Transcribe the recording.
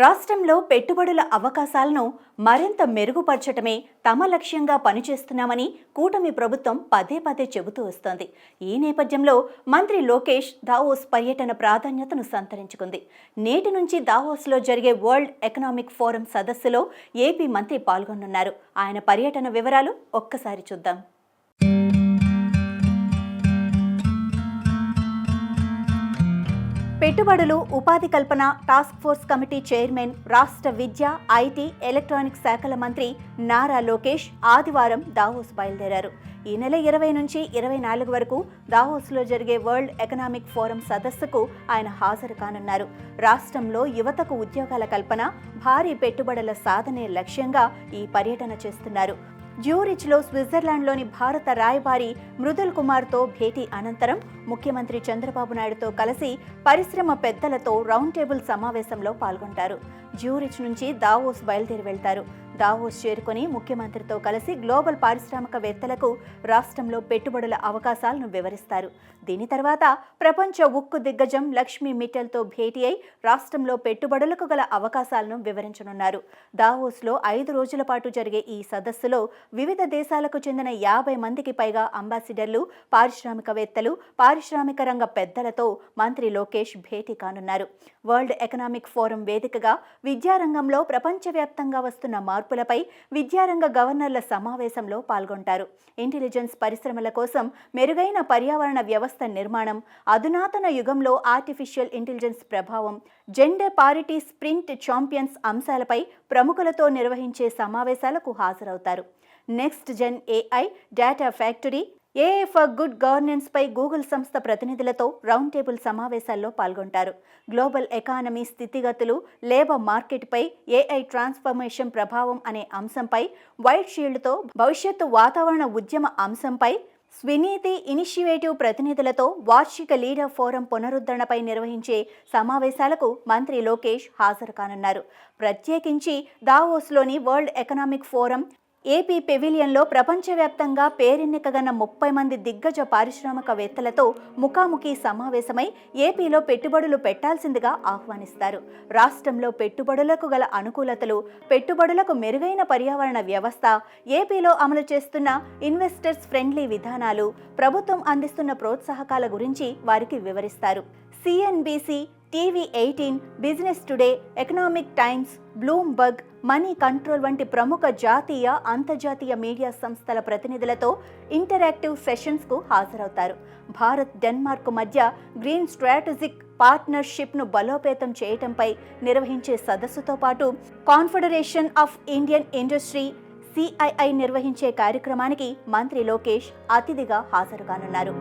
రాష్ట్రంలో పెట్టుబడుల అవకాశాలను మరింత మెరుగుపరచటమే తమ లక్ష్యంగా పనిచేస్తున్నామని కూటమి ప్రభుత్వం పదే పదే చెబుతూ వస్తోంది. ఈ నేపథ్యంలో మంత్రి లోకేష్ దావోస్ పర్యటన ప్రాధాన్యతను సంతరించుకుంది. నేటి నుంచి దావోస్లో జరిగే వరల్డ్ ఎకనామిక్ ఫోరం సదస్సులో ఏపీ మంత్రి పాల్గొనున్నారు. ఆయన పర్యటన వివరాలు ఒక్కసారి చూద్దాం. పెట్టుబడులు, ఉపాధి కల్పన టాస్క్ ఫోర్స్ కమిటీ చైర్మన్, రాష్ట్ర విద్య, ఐటీ, ఎలక్ట్రానిక్స్ శాఖల మంత్రి నారా లోకేష్ ఆదివారం దావోస్ బయలుదేరారు. ఈ నెల 20 నుంచి 24 వరకు దావోస్లో జరిగే వరల్డ్ ఎకనామిక్ ఫోరం సదస్సుకు ఆయన హాజరు కానున్నారు. రాష్ట్రంలో యువతకు ఉద్యోగాల కల్పన, భారీ పెట్టుబడుల సాధనే లక్ష్యంగా ఈ పర్యటన చేస్తున్నారు. జ్యూరిచ్లో స్విట్జర్లాండ్లోని భారత రాయబారి మృదుల్ కుమార్తో భేటీ అనంతరం ముఖ్యమంత్రి చంద్రబాబు నాయుడుతో కలిసి పరిశ్రమ పెద్దలతో రౌండ్ టేబుల్ సమావేశంలో పాల్గొంటారు. జ్యూరిచ్ నుంచి దావోస్ బయలుదేరి వెళ్తారు. దావోస్ చేరుకుని ముఖ్యమంత్రితో కలిసి గ్లోబల్ పారిశ్రామికవేత్తలకు రాష్ట్రంలో పెట్టుబడుల అవకాశాలను వివరిస్తారు. దీని తర్వాత ప్రపంచ ఉక్కు దిగ్గజం లక్ష్మీ మిట్టల్తో భేటీ అయి రాష్ట్రంలో పెట్టుబడులకు గల అవకాశాలను వివరించనున్నారు. దావోస్లో 5 రోజుల పాటు జరిగే ఈ సదస్సులో వివిధ దేశాలకు చెందిన 50 మందికి పైగా అంబాసిడర్లు, పారిశ్రామికవేత్తలు, పారిశ్రామిక రంగ పెద్దలతో మంత్రి లోకేష్ భేటీ కానున్నారు. వరల్డ్ ఎకనామిక్ ఫోరం వేదికగా విద్యారంగంలో ప్రపంచవ్యాప్తంగా వస్తున్న మార్పులపై విద్యారంగ గవర్నర్ల సమావేశంలో పాల్గొంటారు. ఇంటెలిజెన్స్ పరిశ్రమల కోసం మెరుగైన పర్యావరణ వ్యవస్థ నిర్మాణం, అధునాతన యుగంలో ఆర్టిఫిషియల్ ఇంటెలిజెన్స్ ప్రభావం, జెండర్ పారిటీ స్ప్రింట్ ఛాంపియన్స్ అంశాలపై ప్రముఖులతో నిర్వహించే సమావేశాలకు హాజరవుతారు. Next gen AI, data factory, AI for good governance పై గూగుల్ సంస్థ ప్రతినిధులతో రౌండ్ టేబుల్ సమావేశాల్లో పాల్గొంటారు. గ్లోబల్ ఎకానమీ స్థితిగతులు, లేబర్ మార్కెట్పై ఏఐ ట్రాన్స్ఫర్మేషన్ ప్రభావం అనే అంశంపై, వైట్ షీల్డ్తో భవిష్యత్తు వాతావరణ ఉద్యమ అంశంపై, స్వనీతి ఇనిషియేటివ్ ప్రతినిధులతో వార్షిక లీడర్ ఫోరం పునరుద్ధరణపై నిర్వహించే సమావేశాలకు మంత్రి లోకేష్ హాజరు కానున్నారు. ప్రత్యేకించి దావోస్లోని వరల్డ్ ఎకనామిక్ ఫోరం ఏపీ పెవిలియన్లో ప్రపంచవ్యాప్తంగా పేరెన్నికగన్న 30 మంది దిగ్గజ పారిశ్రామికవేత్తలతో ముఖాముఖి సమావేశమై ఏపీలో పెట్టుబడులు పెట్టాల్సిందిగా ఆహ్వానిస్తారు. రాష్ట్రంలో పెట్టుబడులకు గల అనుకూలతలు, పెట్టుబడులకు మెరుగైన పర్యావరణ వ్యవస్థ, ఏపీలో అమలు చేస్తున్న ఇన్వెస్టర్స్ ఫ్రెండ్లీ విధానాలు, ప్రభుత్వం అందిస్తున్న ప్రోత్సాహకాల గురించి వారికి వివరిస్తారు. CNBC, TV18, business today, economic times, Bloomberg, money control వంటి ప్రముఖ జాతీయ, అంతర్జాతీయ మీడియా సంస్థల ప్రతినిధులతో ఇంటరాక్టివ్ సెషన్స్కు హాజరవుతారు. భారత్, డెన్మార్క్ మధ్య గ్రీన్ స్ట్రాటజిక్ పార్ట్నర్షిప్ను బలోపేతం చేయటంపై నిర్వహించే సదస్సుతో పాటు confederation of Indian industry CII నిర్వహించే కార్యక్రమానికి మంత్రి లోకేష్ అతిథిగా హాజరు కానున్నారు.